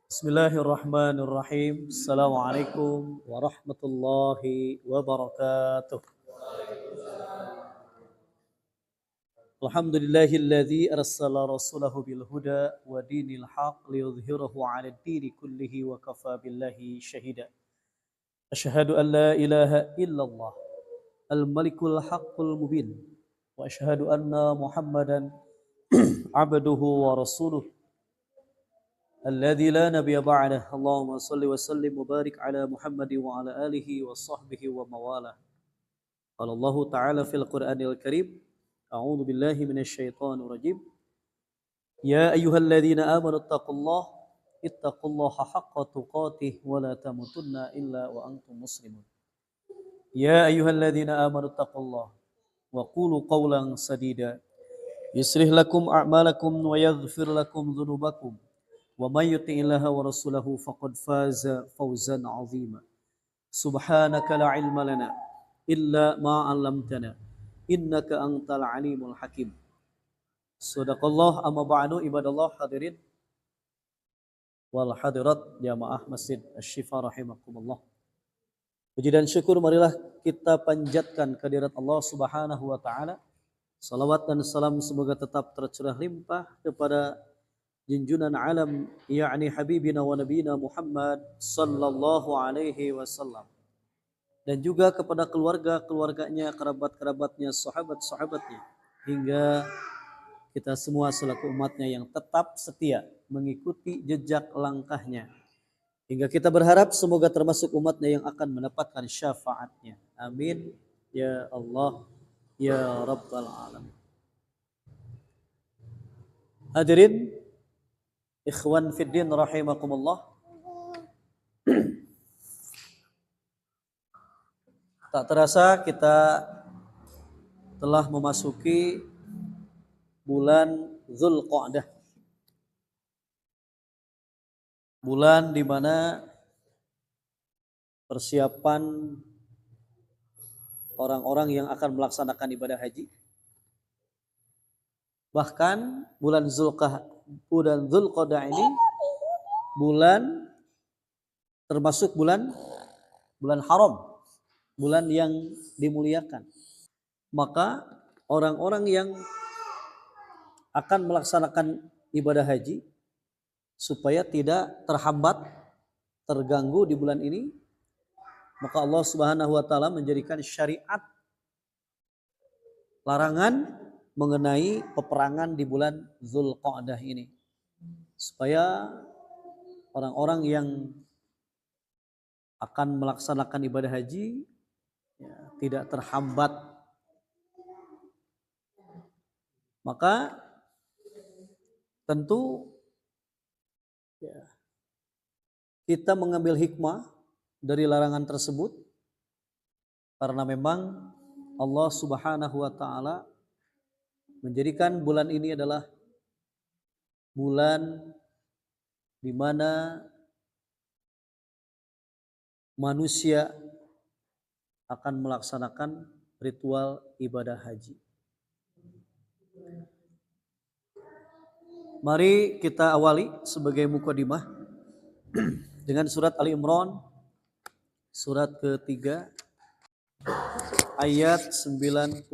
Bismillahirrahmanirrahim. Assalamualaikum warahmatullahi wabarakatuh. Alhamdulillahilladzi arsala rasulahu bil huda wa dinil haq liyudhhirahu 'ala ad-dini kullihi wa kafa billahi shahida. Asyhadu an la ilaha illallah al-malikul haqqul mubin wa asyhadu anna Muhammadan abduhu wa rasuluh الذي لا نبي بعده اللهم صل وسلم وبارك على محمد وعلى آله وصحبه ومواله قال الله تعالى في القرآن الكريم أعوذ بالله من الشيطان الرجيم يا أيها الذين آمنوا اتقوا الله حق تقاته ولا تموتن إلا وأنتم مسلمون يا أيها الذين آمنوا اتقوا الله وقولوا قولا سديدا يصلح لكم أعمالكم ويغفر لكم ذنوبكم ومن يطع الله ورسوله فقد فاز فوزا عظيما سبحانك لا علم لنا إلا ما علمتنا إنك أنت العليم الحكيم Sadaqallah amma ba'du ibadallah hadirin wal hadirat jamaah Masjid Asy-Syifa rahimakumullah. Puji dan syukur marilah kita panjatkan kehadirat Allah Subhanahu wa taala. Salawat dan salam semoga tetap tercurah limpah kepada junjungan alam yakni habibina wa nabiyina Muhammad sallallahu alaihi wasallam dan juga kepada keluarga-keluarganya, kerabat-kerabatnya, sahabat-sahabatnya hingga kita semua selaku umatnya yang tetap setia mengikuti jejak langkahnya hingga kita berharap semoga termasuk umatnya yang akan mendapatkan syafaatnya. Amin ya Allah ya rabbal alamin. Hadirin ikhwan fiddin rahimakumullah. Tak terasa kita telah memasuki bulan Dzulqa'dah. Bulan di mana persiapan orang-orang yang akan melaksanakan ibadah haji. Bahkan bulan Dzulqa'dah ini bulan termasuk bulan haram, bulan yang dimuliakan. Maka orang-orang yang akan melaksanakan ibadah haji supaya tidak terhambat, terganggu di bulan ini, maka Allah Subhanahu wa taala menjadikan syariat larangan mengenai peperangan di bulan Dzulqa'dah ini supaya orang-orang yang akan melaksanakan ibadah haji ya, tidak terhambat. Maka tentu ya, kita mengambil hikmah dari larangan tersebut karena memang Allah Subhanahu wa taala menjadikan bulan ini adalah bulan di mana manusia akan melaksanakan ritual ibadah haji. Mari kita awali sebagai mukadimah dengan surat Ali Imran surat ketiga ayat 96.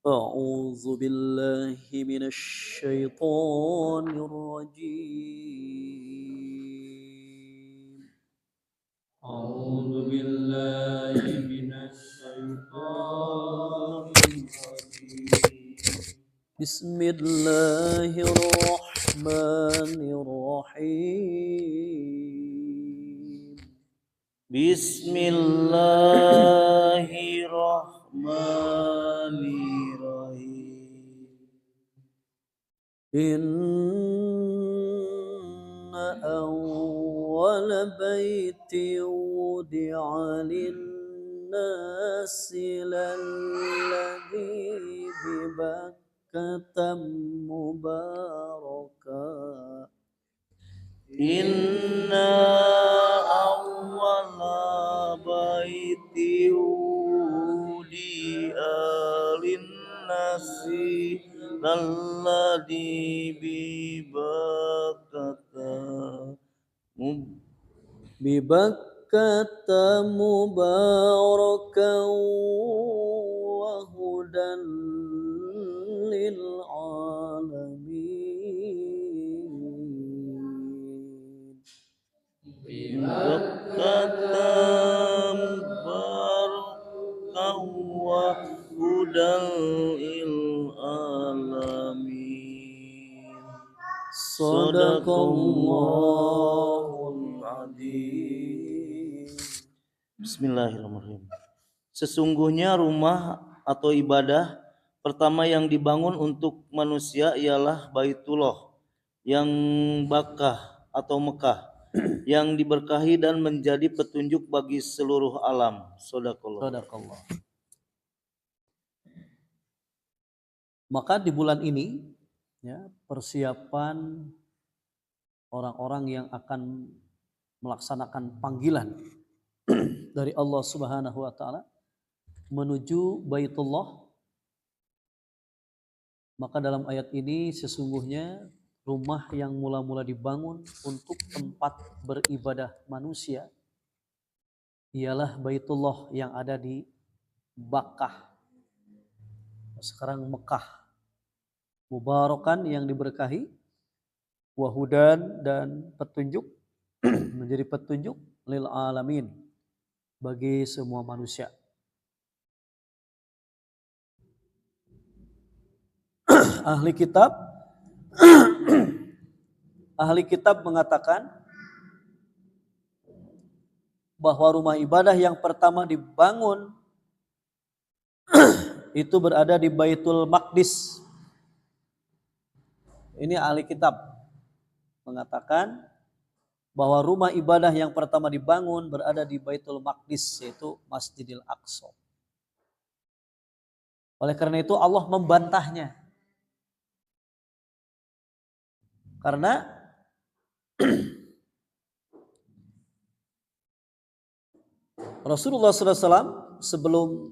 A'udzu billahi minasy syaithanir rajim. A'udzu billahi minasy syaithanir rajim. Bismillahirrahmanirrahim. Bismillahirrahmanirrahim. Inna awwala baiti wudi'a lin-nasi lalladzi bi mubaraka. Inna awwala baiti wudi'a lin-nasi lalladzi bi Bibakkata mubarakan wa hudan lil alamin. Bibakkata mubarakan wa hudan lil alamin. Sadaqallahul adzim. Bismillahirrahmanirrahim. Sesungguhnya rumah atau ibadah pertama yang dibangun untuk manusia ialah Baitullah yang Bakkah atau Mekah yang diberkahi dan menjadi petunjuk bagi seluruh alam. Sadaqallah. Maka di bulan ini ya, persiapan orang-orang yang akan melaksanakan panggilan dari Allah Subhanahu wa taala menuju Baitullah. Maka dalam ayat ini sesungguhnya rumah yang mula-mula dibangun untuk tempat beribadah manusia ialah Baitullah yang ada di Bakkah, sekarang Mekah. Mubarakan yang diberkahi, wahudan dan petunjuk, menjadi petunjuk lil alamin, bagi semua manusia. Ahli kitab mengatakan bahwa rumah ibadah yang pertama dibangun itu berada di Baitul Maqdis. Ini ahli kitab mengatakan bahwa rumah ibadah yang pertama dibangun berada di Baitul Maqdis, yaitu Masjidil Aqsa. Oleh karena itu Allah membantahnya. Karena Rasulullah SAW sebelum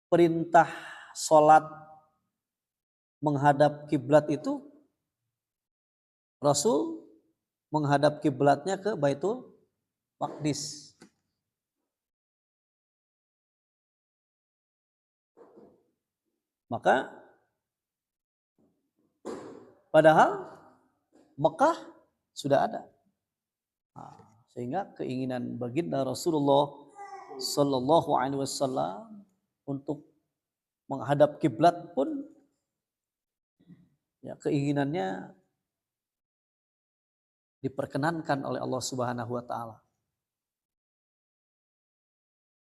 perintah sholat menghadap kiblat itu, Rasul menghadap kiblatnya ke Baitul Maqdis. Maka padahal Mekah sudah ada. Sehingga keinginan baginda Rasulullah Sallallahu Alaihi Wasallam untuk menghadap kiblat pun ya keinginannya diperkenankan oleh Allah Subhanahu wa taala.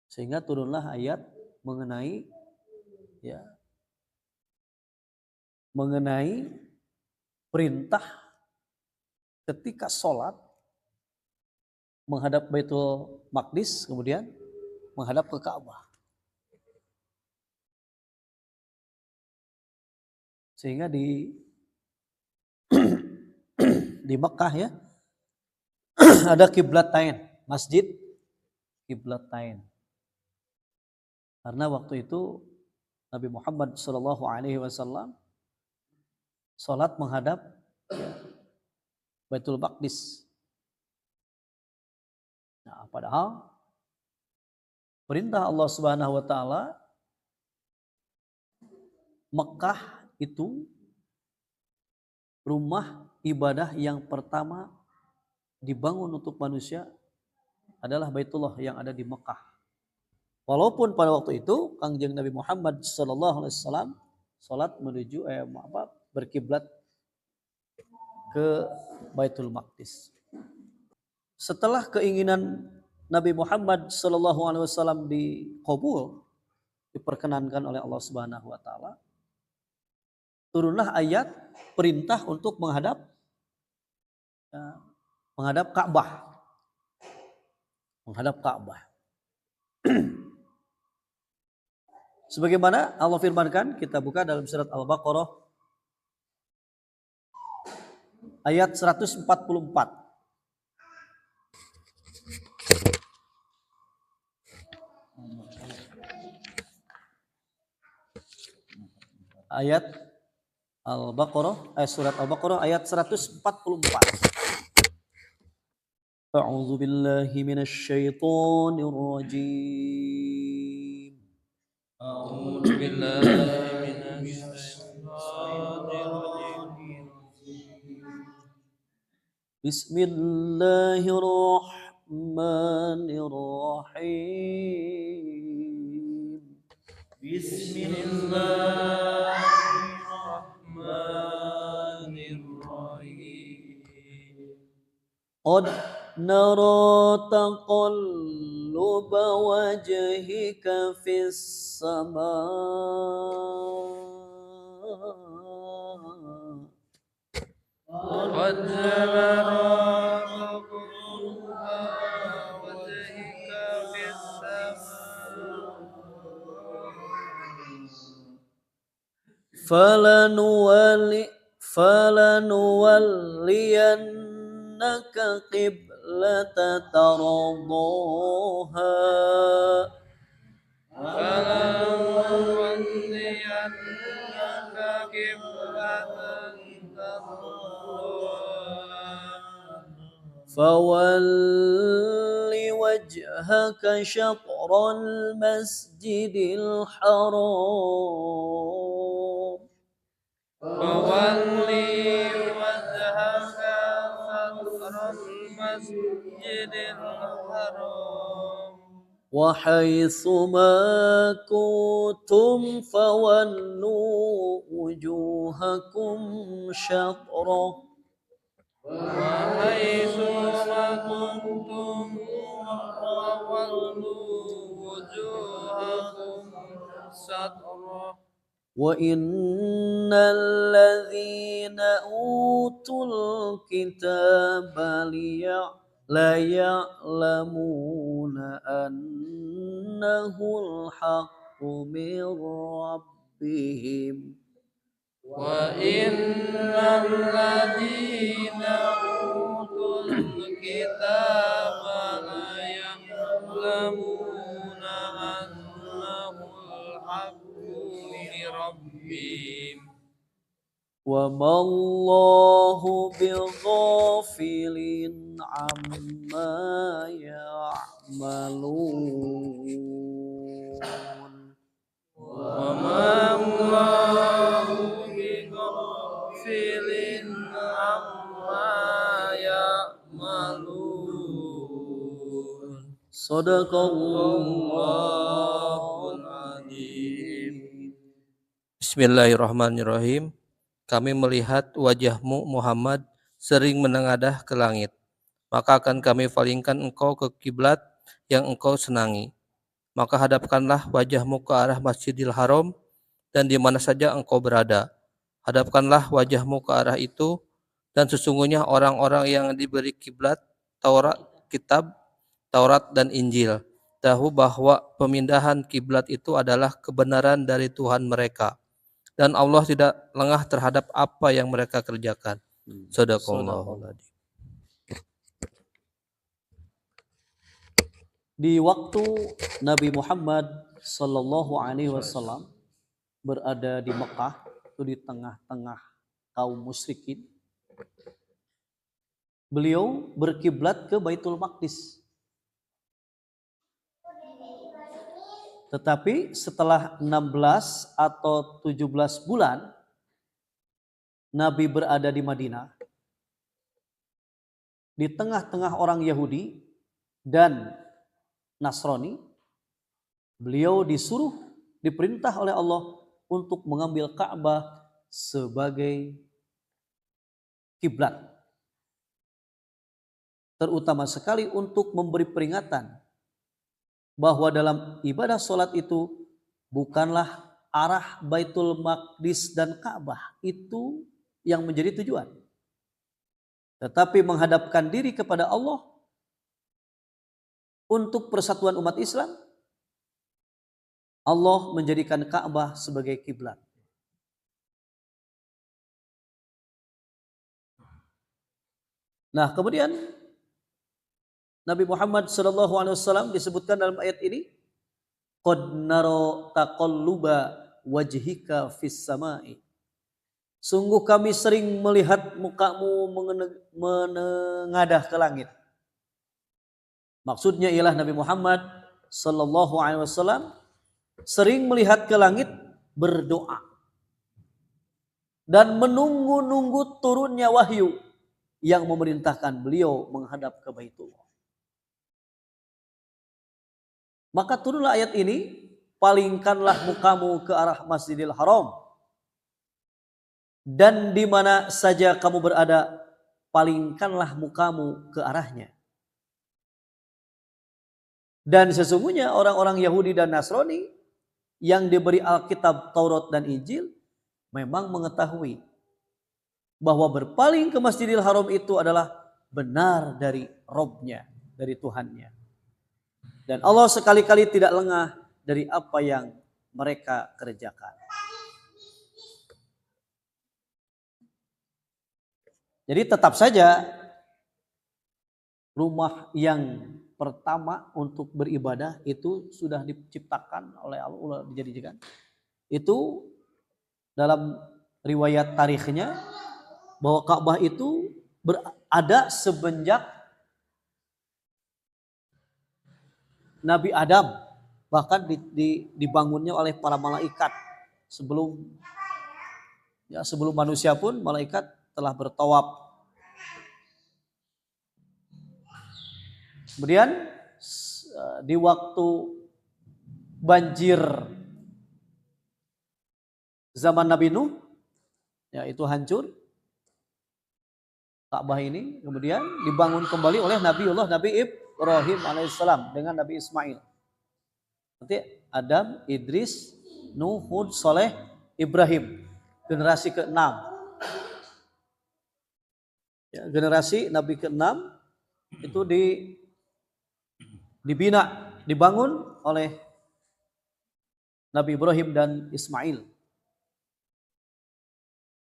Sehingga turunlah ayat mengenai perintah ketika sholat menghadap Baitul Maqdis, kemudian menghadap ke Ka'bah. Sehingga di Mekah ya ada Qiblatain, Masjid Qiblatain. Karena waktu itu Nabi Muhammad SAW sholat menghadap Baitul Maqdis. Nah, padahal perintah Allah Subhanahu wa taala Mekah itu rumah ibadah yang pertama dibangun untuk manusia adalah Baitullah yang ada di Mekah. Walaupun pada waktu itu Kangjeng Nabi Muhammad SAW sholat menuju berkiblat ke Baitul Maqdis. Setelah keinginan Nabi Muhammad SAW dikabul, diperkenankan oleh Allah Subhanahu wa taala, turunlah ayat perintah untuk menghadap Ka'bah. Menghadap Ka'bah. Sebagaimana Allah firmankan, kita buka dalam surat Al-Baqarah ayat 144. Ayat Surat Al-Baqarah ayat 144. A'udzu billahi minasy syaithanir rajim. أعوذ بالله من الشيطان الرجيم بسم الله الرحمن الرحيم. بسم الله الرحمن الرحيم قد نرى تقلب وجهك في السماء قد نرى تقلب وجهك في السماء فلنولينك قبلة ترضاها فلنولينك قبلة ترضاها فول وجهك شطر المسجد الحرام فولي وجهك شطر المسجد الحرام وحيث ما كنتم فولوا وجوهكم شطره وحيث ما كنتم فولوا وجوهكم شطره وإن الذين أوتوا الكتاب ليعلمون أنه الحق من ربهم وإن الذين أوتوا الكتاب ليعلمون أنه الحق من ربهم وما الله بغافل عما يعملون وما الله بغافل عما يعملون Sadaqallahul Azim. Bismillahirrahmanirrahim. Kami melihat wajahmu Muhammad sering menengadah ke langit. Maka akan kami palingkan engkau ke kiblat yang engkau senangi. Maka hadapkanlah wajahmu ke arah Masjidil Haram dan di mana saja engkau berada. Hadapkanlah wajahmu ke arah itu dan sesungguhnya orang-orang yang diberi kiblat kitab Taurat dan Injil tahu bahwa pemindahan kiblat itu adalah kebenaran dari Tuhan mereka. Dan Allah tidak lengah terhadap apa yang mereka kerjakan. Shadaqallahul adzim. Di waktu Nabi Muhammad Sallallahu Alaihi Wasallam berada di Mekah, itu di tengah-tengah kaum musyrikin, beliau berkiblat ke Baitul Maqdis. Tetapi setelah 16 atau 17 bulan Nabi berada di Madinah, di tengah-tengah orang Yahudi dan Nasrani, beliau diperintah oleh Allah untuk mengambil Ka'bah sebagai kiblat. Terutama sekali untuk memberi peringatan bahwa dalam ibadah sholat itu bukanlah arah Baitul Maqdis dan Ka'bah itu yang menjadi tujuan, tetapi menghadapkan diri kepada Allah untuk persatuan umat Islam. Allah menjadikan Ka'bah sebagai kiblat. Nah, kemudian Nabi Muhammad SAW disebutkan dalam ayat ini, qad naro taqalluba wajhika fis sama'i. Sungguh kami sering melihat mukamu menengadah ke langit. Maksudnya ialah Nabi Muhammad sallallahu alaihi wasallam sering melihat ke langit berdoa dan menunggu-nunggu turunnya wahyu yang memerintahkan beliau menghadap ke Baitullah. Maka turunlah ayat ini, palingkanlah mukamu ke arah Masjidil Haram. Dan di mana saja kamu berada, palingkanlah mukamu ke arahnya. Dan sesungguhnya orang-orang Yahudi dan Nasrani yang diberi Alkitab, Taurat dan Injil memang mengetahui bahwa berpaling ke Masjidil Haram itu adalah benar dari Robnya, dari Tuhannya. Dan Allah sekali-kali tidak lengah dari apa yang mereka kerjakan. Jadi tetap saja rumah yang pertama untuk beribadah itu sudah diciptakan oleh Allah, dijadikan. Itu dalam riwayat tarikhnya bahwa Ka'bah itu berada semenjak Nabi Adam, bahkan dibangunnya oleh para malaikat sebelum manusia pun malaikat telah bertawaf. Kemudian di waktu banjir zaman Nabi Nuh, ya itu hancur Ka'bah ini, kemudian dibangun kembali oleh Nabi Ibrahim alaihissalam dengan Nabi Ismail. Nanti Adam, Idris, Nuh, Hud, Saleh, Ibrahim, generasi ke-6. Ya, generasi Nabi ke-6 itu dibangun oleh Nabi Ibrahim dan Ismail.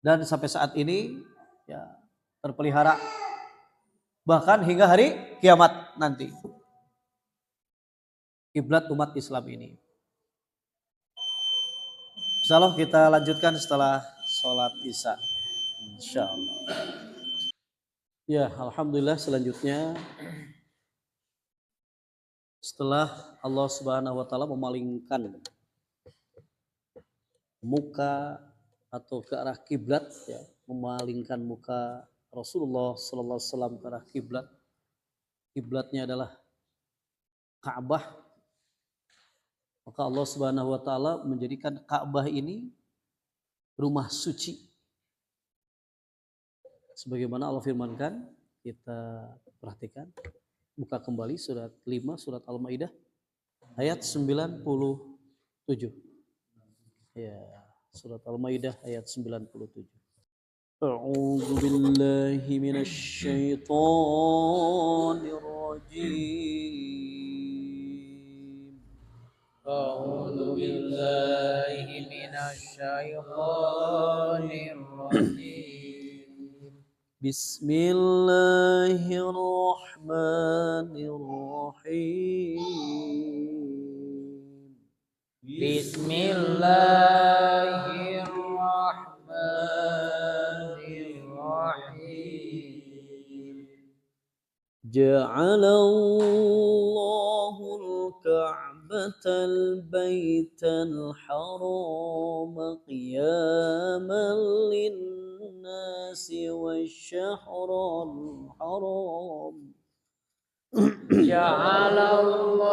Dan sampai saat ini ya terpelihara bahkan hingga hari kiamat nanti. Kiblat umat Islam ini. Insyaallah kita lanjutkan setelah sholat Isya. Insyaallah. Ya, alhamdulillah selanjutnya setelah Allah Subhanahu wa taala memalingkan muka atau ke arah kiblat, ya, memalingkan muka Rasulullah sallallahu alaihi wasallam ke arah kiblat. Kiblatnya adalah Ka'bah. Maka Allah Subhanahu wa taala menjadikan Ka'bah ini rumah suci. Sebagaimana Allah firmankan, kita perhatikan, buka kembali surat 5 surat Al-Maidah ayat 97. Ya, surat Al-Maidah ayat 97. A'udzu billahi minasy syaithanir rajim. A'udzu billahi minasy syaithanir rajim. Bismillahirrahmanirrahim. Bismillahirrahmanirrahim. Ja'alallahu al-Ka'batal Baital Haram qiyaman lin-nasi wasy-syahrul haram. Ja'alallahu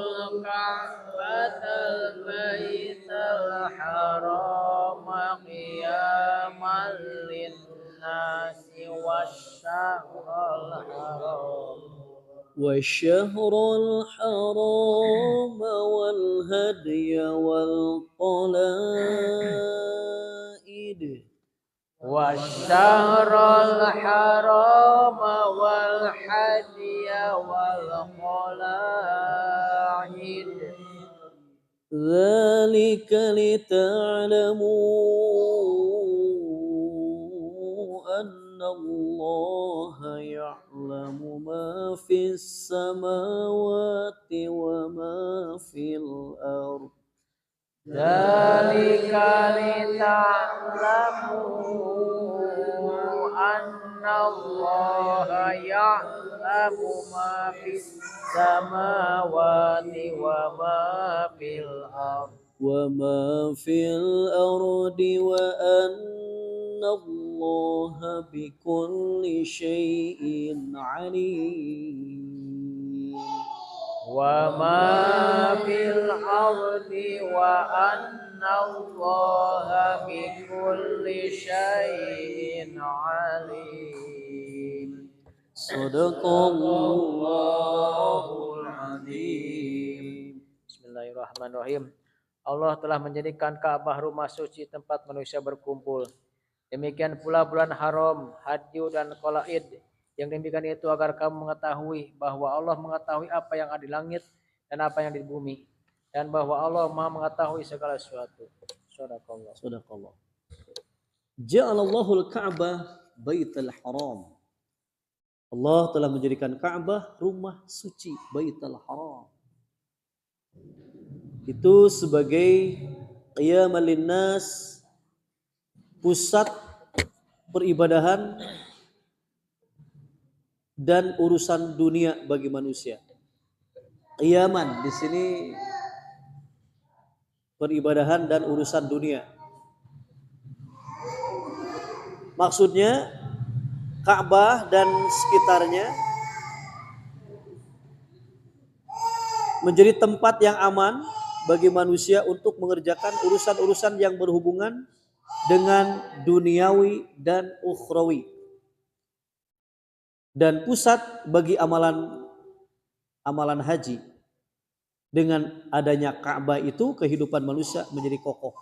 al-Ka'batal Baital Haram qiyaman lin-nasi wasy-syahrul haram. والشهر الحرام والهدي والقلائد والشهر الحرام والهدي والقلائد ذلك لتعلموا أن الله يعلم ما في السماوات وما في الأرض ذلك لتعلموا anna Allah ya'lamu ma fis samawati wa ma fil ardh وما في الأرض وأن الله بكل شيء عليم وما في الأرض وأن الله بكل شيء عليم صدق الله العظيم. Bismillahirrahmanirrahim. Allah telah menjadikan Ka'bah rumah suci tempat manusia berkumpul. Demikian pula bulan haram, hadyu dan qalaid. Yang demikian itu agar kamu mengetahui bahwa Allah mengetahui apa yang ada di langit dan apa yang di bumi, dan bahwa Allah Maha mengetahui segala sesuatu. Sadaqallah. Sadaqallah. Ja'alallahu al-Ka'bah baitul haram. Allah telah menjadikan Ka'bah rumah suci, baitul haram. Itu sebagai qiyamal linnas, pusat peribadahan dan urusan dunia bagi manusia. Qiyaman di sini peribadahan dan urusan dunia. Maksudnya Ka'bah dan sekitarnya menjadi tempat yang aman bagi manusia untuk mengerjakan urusan-urusan yang berhubungan dengan duniawi dan ukhrawi, dan pusat bagi amalan haji. Dengan adanya Ka'bah itu kehidupan manusia menjadi kokoh.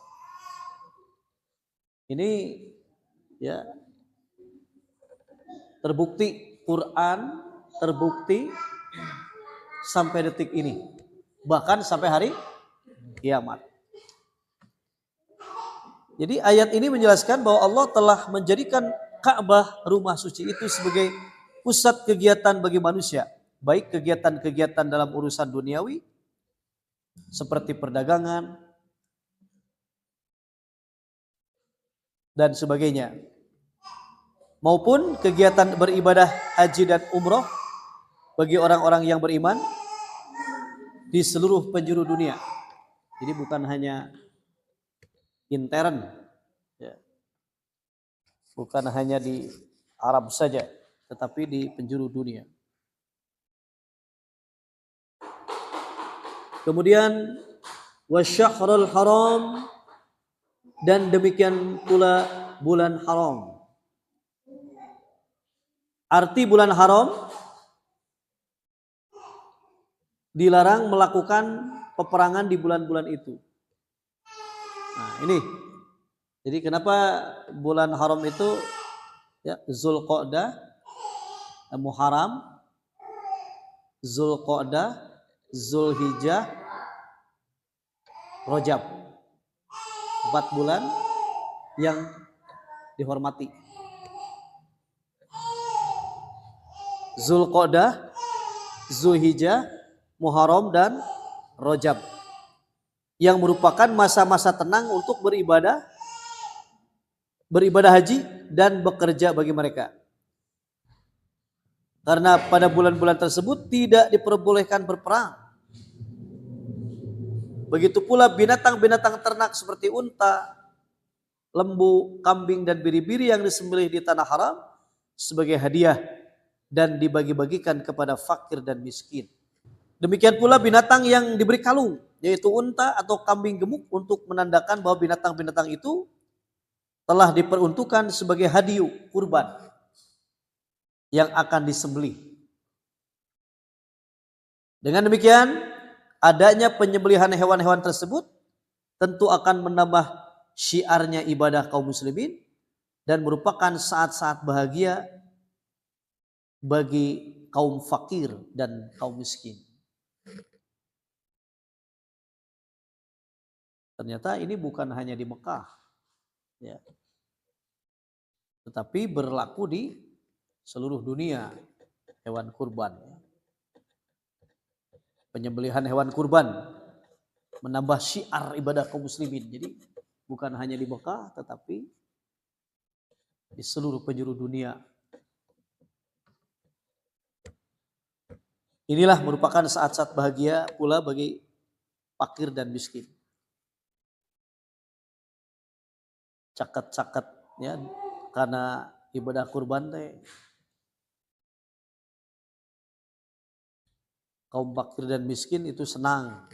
Ini ya terbukti Quran, terbukti sampai detik ini, bahkan sampai hari kiamat. Jadi ayat ini menjelaskan bahwa Allah telah menjadikan Ka'bah rumah suci itu sebagai pusat kegiatan bagi manusia, baik kegiatan-kegiatan dalam urusan duniawi seperti perdagangan dan sebagainya, maupun kegiatan beribadah haji dan umroh bagi orang-orang yang beriman di seluruh penjuru dunia. Jadi bukan hanya intern, ya. Bukan hanya di Arab saja, tetapi di penjuru dunia. Kemudian wasyahrul haram, dan demikian pula bulan haram. Arti bulan haram, dilarang melakukan peperangan di bulan-bulan itu. Nah, ini. Jadi kenapa bulan haram itu ya Zulqa'dah, Muharram, Zulqa'dah, Zulhijjah, Rajab. 4 bulan yang dihormati. Zulqa'dah, Zulhijjah, Muharram dan Rajab, yang merupakan masa-masa tenang untuk beribadah haji dan bekerja bagi mereka. Karena pada bulan-bulan tersebut tidak diperbolehkan berperang. Begitu pula binatang-binatang ternak seperti unta, lembu, kambing dan biri-biri yang disembelih di tanah haram sebagai hadiah dan dibagi-bagikan kepada fakir dan miskin. Demikian pula binatang yang diberi kalung, yaitu unta atau kambing gemuk, untuk menandakan bahwa binatang-binatang itu telah diperuntukkan sebagai hadiah kurban yang akan disembelih. Dengan demikian, adanya penyembelihan hewan-hewan tersebut tentu akan menambah syiarnya ibadah kaum muslimin dan merupakan saat-saat bahagia bagi kaum fakir dan kaum miskin. Ternyata ini bukan hanya di Mekah, ya, tetapi berlaku di seluruh dunia. Hewan kurban, penyembelihan hewan kurban menambah syiar ibadah kaum muslimin. Jadi bukan hanya di Mekah, tetapi di seluruh penjuru dunia. Inilah merupakan saat-saat bahagia pula bagi fakir dan miskin. Cakat-cakat ya, karena ibadah kurban teh kaum fakir dan miskin itu senang.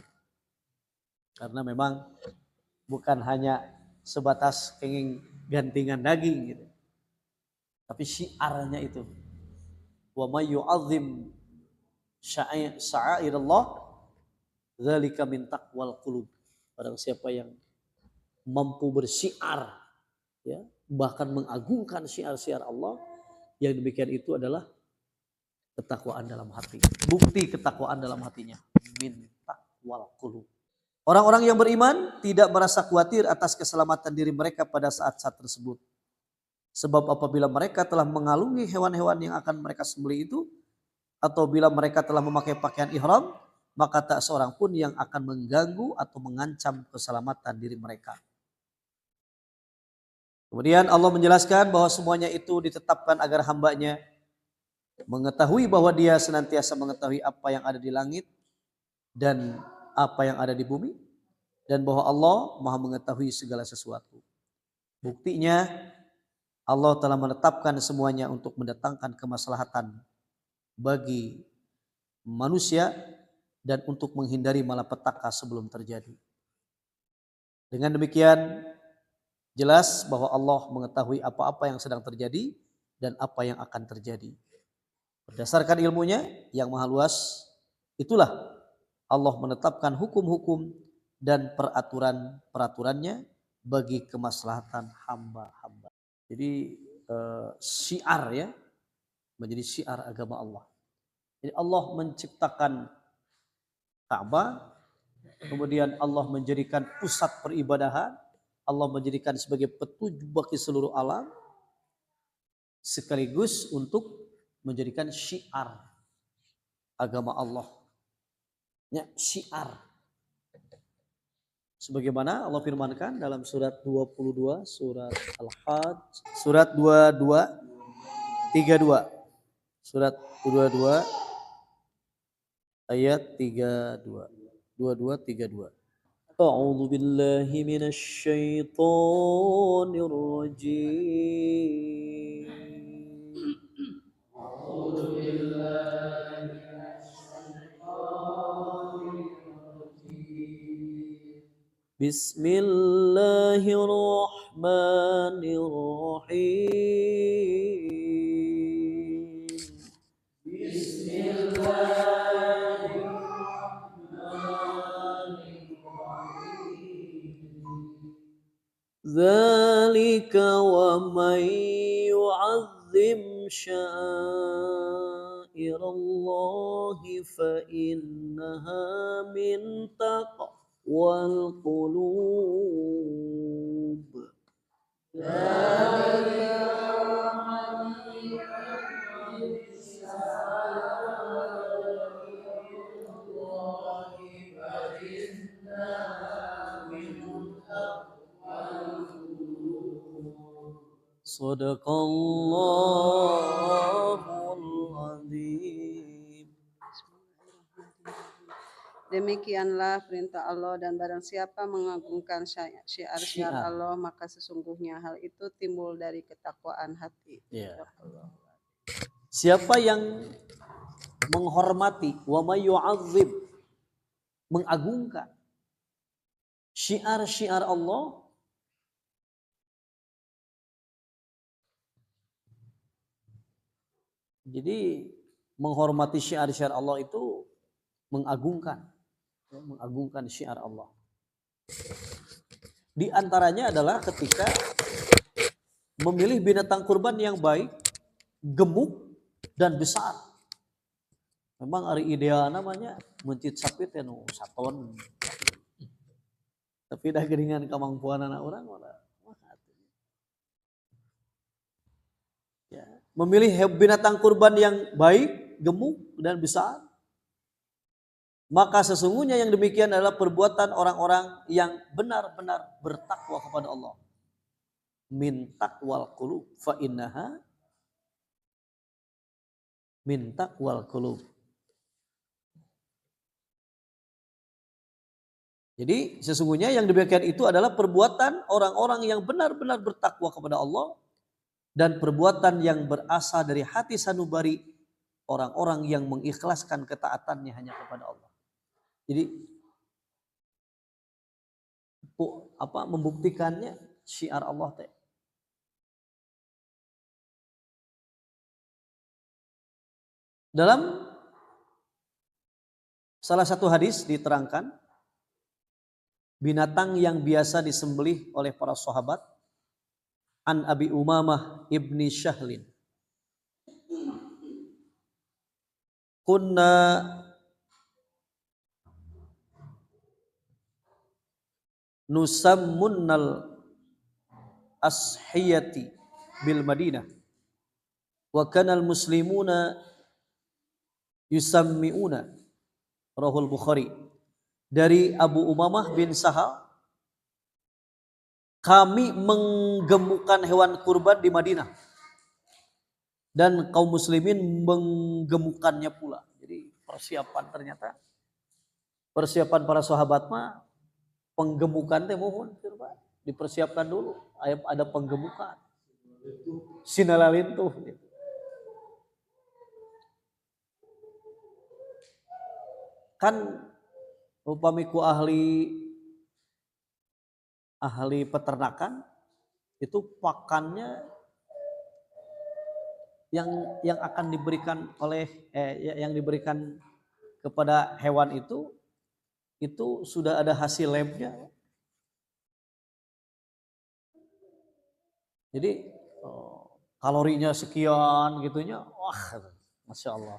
Karena memang bukan hanya sebatas kenging gantingan daging gitu. Tapi syiarnya itu. Wa may yu'azzim sya'airallah dzalika min taqwal qulub. Barang siapa yang mampu bersyiar ya, bahkan mengagungkan syiar-syiar Allah, yang demikian itu adalah ketakwaan dalam hati. Bukti ketakwaan dalam hatinya. Min taqwal qulub. Orang-orang yang beriman tidak merasa khawatir atas keselamatan diri mereka pada saat-saat tersebut. Sebab apabila mereka telah mengalungi hewan-hewan yang akan mereka sembelih itu, atau bila mereka telah memakai pakaian ihram, maka tak seorang pun yang akan mengganggu atau mengancam keselamatan diri mereka. Kemudian Allah menjelaskan bahwa semuanya itu ditetapkan agar hambanya mengetahui bahwa dia senantiasa mengetahui apa yang ada di langit dan apa yang ada di bumi, dan bahwa Allah Maha mengetahui segala sesuatu. Buktinya Allah telah menetapkan semuanya untuk mendatangkan kemaslahatan bagi manusia dan untuk menghindari malapetaka sebelum terjadi. Dengan demikian jelas bahwa Allah mengetahui apa-apa yang sedang terjadi dan apa yang akan terjadi. Berdasarkan ilmunya yang maha luas, itulah Allah menetapkan hukum-hukum dan peraturan-peraturannya bagi kemaslahatan hamba-hamba. Jadi syiar ya, menjadi syiar agama Allah. Jadi Allah menciptakan Ka'bah, kemudian Allah menjadikan pusat peribadahan, Allah menjadikan sebagai petunjuk bagi seluruh alam, sekaligus untuk menjadikan syiar agama Allah. Ya, syiar. Sebagaimana Allah firmankan dalam surat 22, surat Al-Hajj, surat 22, 32. Surat 22 ayat 32. 22, 32. A'udzu billahi minasy syaithanir rajim. A'udzu billahi Bismillahirrahmanirrahim. Dzalika wa may yu'azzim sya'airallahi fa innaha min taqwal qulub. Sadaqallahul azim. Demikianlah perintah Allah, dan barang siapa mengagungkan syiar-syiar Allah, maka sesungguhnya hal itu timbul dari ketakwaan hati. Ya. Siapa yang menghormati, wa may yu'azzim, mengagungkan syiar-syiar Allah, jadi menghormati syiar-syiar Allah itu mengagungkan syiar Allah. Di antaranya adalah ketika memilih binatang kurban yang baik, gemuk dan besar. Memang hari ideal namanya mencit sapi teh nu saton. Tapi dah geringan kemampuan anak orang ya, memilih binatang kurban yang baik, gemuk dan besar, maka sesungguhnya yang demikian adalah perbuatan orang-orang yang benar-benar bertakwa kepada Allah. min taqwal qulub fa innaha min taqwal qulub. Jadi sesungguhnya yang demikian itu adalah perbuatan orang-orang yang benar-benar bertakwa kepada Allah dan perbuatan yang berasal dari hati sanubari orang-orang yang mengikhlaskan ketaatannya hanya kepada Allah. Jadi membuktikannya syiar Allah teh. Dalam salah satu hadis diterangkan binatang yang biasa disembelih oleh para sahabat an Abi Umamah ibni Syahlin. Kunna nusammunnal ashiyati bil Madinah wa kanal muslimuna yusammiuna, rahul Bukhari. Dari Abu Umamah bin Sahal, kami menggemukkan hewan kurban di Madinah dan kaum muslimin menggemukannya pula. Jadi persiapan para sahabat mah penggemukan teh mohon dipersiapkan dulu, ada penggemukan sinalalin tuh gitu. Kan upamiku ahli peternakan itu pakannya yang akan diberikan yang diberikan kepada hewan itu sudah ada hasil labnya. Jadi kalorinya sekian gitunya, wah, masya Allah.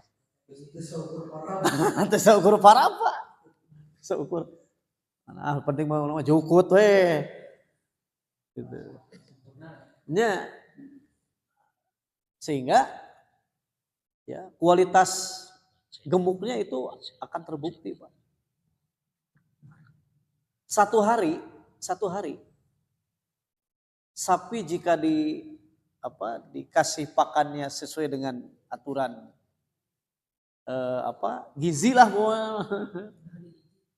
Seukur para apa? Seukur. Nah, penting mau jukut weh. Gitu. Nya sehingga ya kualitas gemuknya itu akan terbukti, Pak. Satu hari sapi jika dikasih pakannya sesuai dengan aturan gizi lah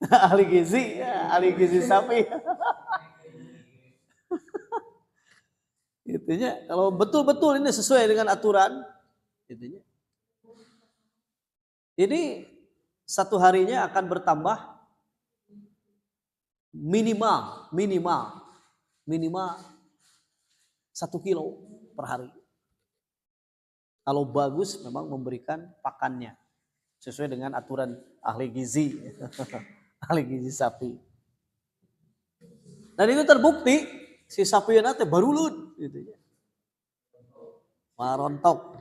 ahli gizi sapi. Itunya kalau betul-betul ini sesuai dengan aturan, itunya. Ini satu harinya akan bertambah minimal 1 kilo per hari. Kalau bagus memang memberikan pakannya sesuai dengan aturan ahli gizi, ahli gizi sapi. Dan itu terbukti si sapi nanti barulun, gitu ya. Marontok.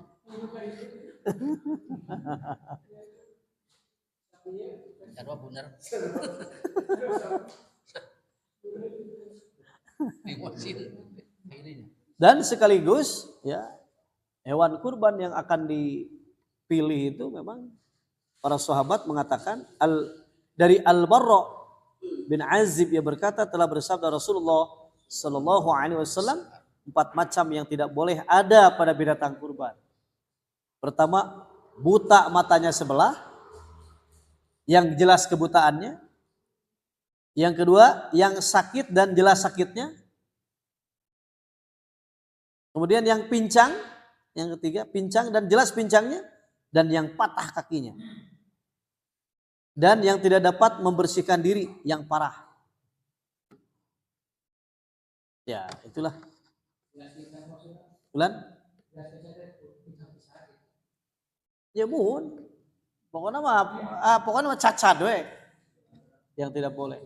Dan sekaligus ya hewan kurban yang akan dipilih itu memang para sahabat mengatakan dari Al-Barra bin Azib yang berkata telah bersabda Rasulullah Sallallahu Alaihi Wasallam 4 macam yang tidak boleh ada pada binatang kurban. Pertama, buta matanya sebelah, yang jelas kebutaannya. Yang kedua, yang sakit dan jelas sakitnya. Kemudian yang pincang, yang ketiga pincang dan jelas pincangnya, dan yang patah kakinya. Dan yang tidak dapat membersihkan diri, yang parah. Ya, itulah. Bulan? Ya mohon. Pokoknya mah cacat we. Yang tidak boleh.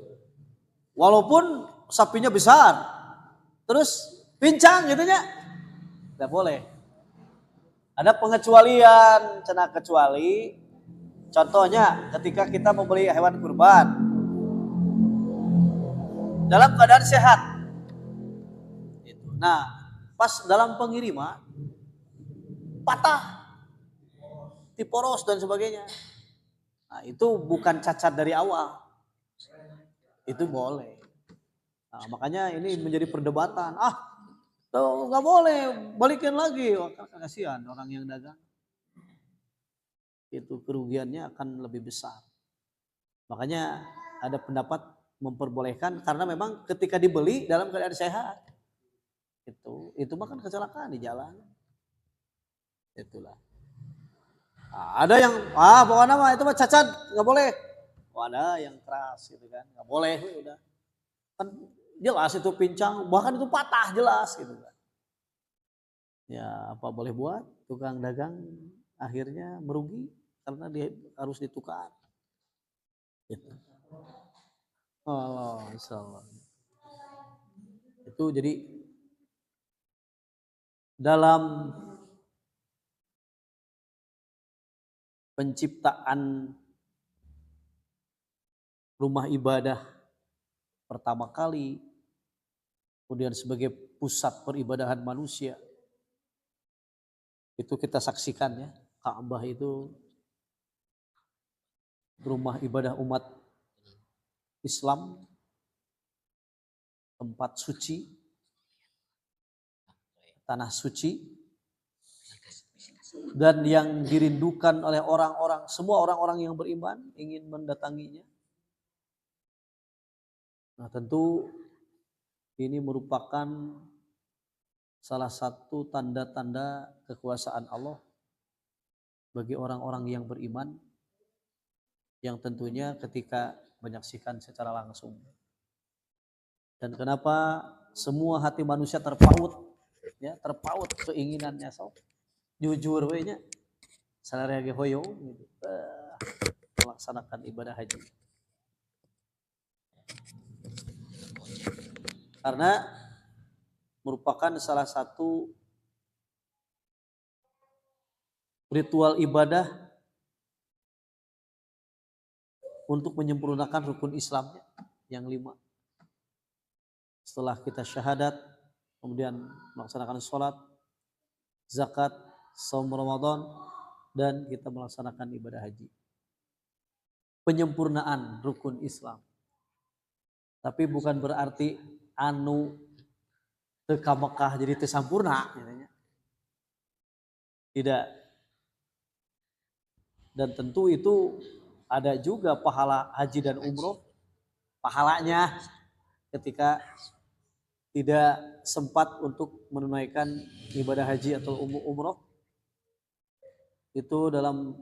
Walaupun sapinya besar, terus pincang gitunya, tidak boleh. Ada pengecualian, cenah kecuali. Contohnya ketika kita membeli hewan kurban dalam keadaan sehat. Nah, pas dalam pengiriman patah, tiporos dan sebagainya. Nah, itu bukan cacat dari awal. Itu boleh. Nah, makanya ini menjadi perdebatan. Tuh nggak boleh, balikin lagi. Wah, kan kasihan orang yang dagang. Itu kerugiannya akan lebih besar. Makanya ada pendapat memperbolehkan karena memang ketika dibeli dalam keadaan sehat. Itu mah kan kecelakaan di jalan. Itulah. Nah, ada yang pokoknya mah itu mah cacat, nggak boleh. Oh, ada yang keras gitu kan, nggak boleh udah. Kan jelas itu pincang, bahkan itu patah jelas gitu kan. Ya apa boleh buat, tukang dagang akhirnya merugi karena dia harus ditukar. Gitu. Oh, insyaallah. Itu jadi dalam penciptaan rumah ibadah pertama kali, kemudian sebagai pusat peribadahan manusia, itu kita saksikan ya, Ka'bah itu rumah ibadah umat Islam, tempat suci, tanah suci, dan yang dirindukan oleh orang-orang, semua orang-orang yang beriman ingin mendatanginya. Nah tentu ini merupakan salah satu tanda-tanda kekuasaan Allah bagi orang-orang yang beriman, yang tentunya ketika menyaksikan secara langsung. Dan kenapa semua hati manusia terpaut, ya terpaut keinginannya sok jujur we nya salare ge hoyong gitu. Melaksanakan ibadah haji. Karena merupakan salah satu ritual ibadah untuk menyempurnakan rukun Islamnya yang 5. Setelah kita syahadat, kemudian melaksanakan sholat, zakat, saum Ramadan, dan kita melaksanakan ibadah haji. Penyempurnaan rukun Islam. Tapi bukan berarti anu teu ka Mekah jadi teu sampurna. Tidak. Dan tentu itu ada juga pahala haji dan umroh. Pahalanya ketika tidak sempat untuk menunaikan ibadah haji atau umroh. Itu dalam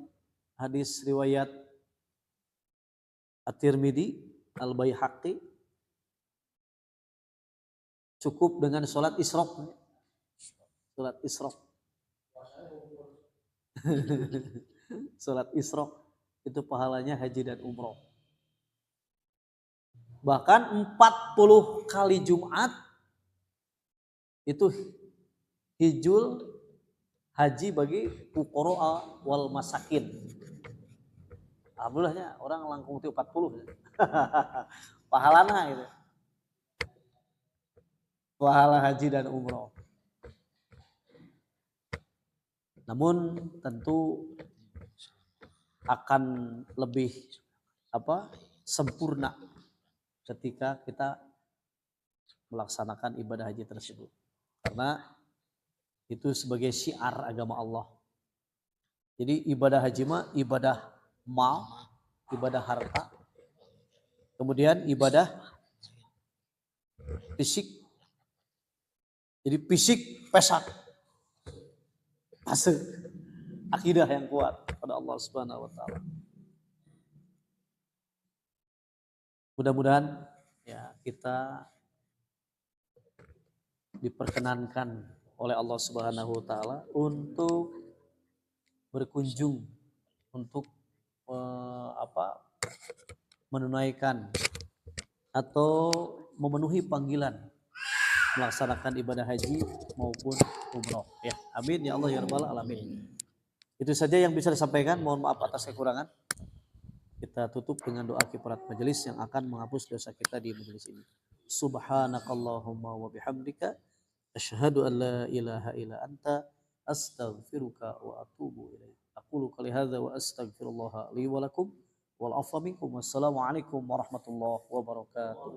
hadis riwayat At-Tirmidzi, Al-Baihaqi, cukup dengan sholat isyraq. Sholat isyraq. Sholat isyraq itu pahalanya haji dan umroh. Bahkan 40 kali Jumat itu hijul haji bagi fuqara wal masakin. Alhamdulillahnya orang langkung 40. Pahalana gitu. Pahala haji dan umroh. Namun tentu akan lebih sempurna ketika kita melaksanakan ibadah haji tersebut. Karena itu sebagai syiar agama Allah. Jadi ibadah haji mah ibadah mal, ibadah harta, kemudian ibadah fisik. Jadi fisik pesak, fase akidah yang kuat pada Allah Subhanahu wa taala. Mudah-mudahan ya kita diperkenankan oleh Allah Subhanahu wa taala untuk berkunjung, untuk menunaikan atau memenuhi panggilan melaksanakan ibadah haji maupun umroh. Ya, amin ya Allah ya rabbal alamin. Itu saja yang bisa disampaikan. Mohon maaf atas kekurangan. Kita tutup dengan doa kifarat majelis yang akan menghapus dosa kita di majelis ini. Subhanakallahumma wa bihamdika asyhadu an la ilaha illa anta astaghfiruka wa atubu ilaik. Aqulu qali hadza wa astaghfirullah li wa lakum wal afwa minkum. Wassalamu alaikum warahmatullahi wabarakatuh.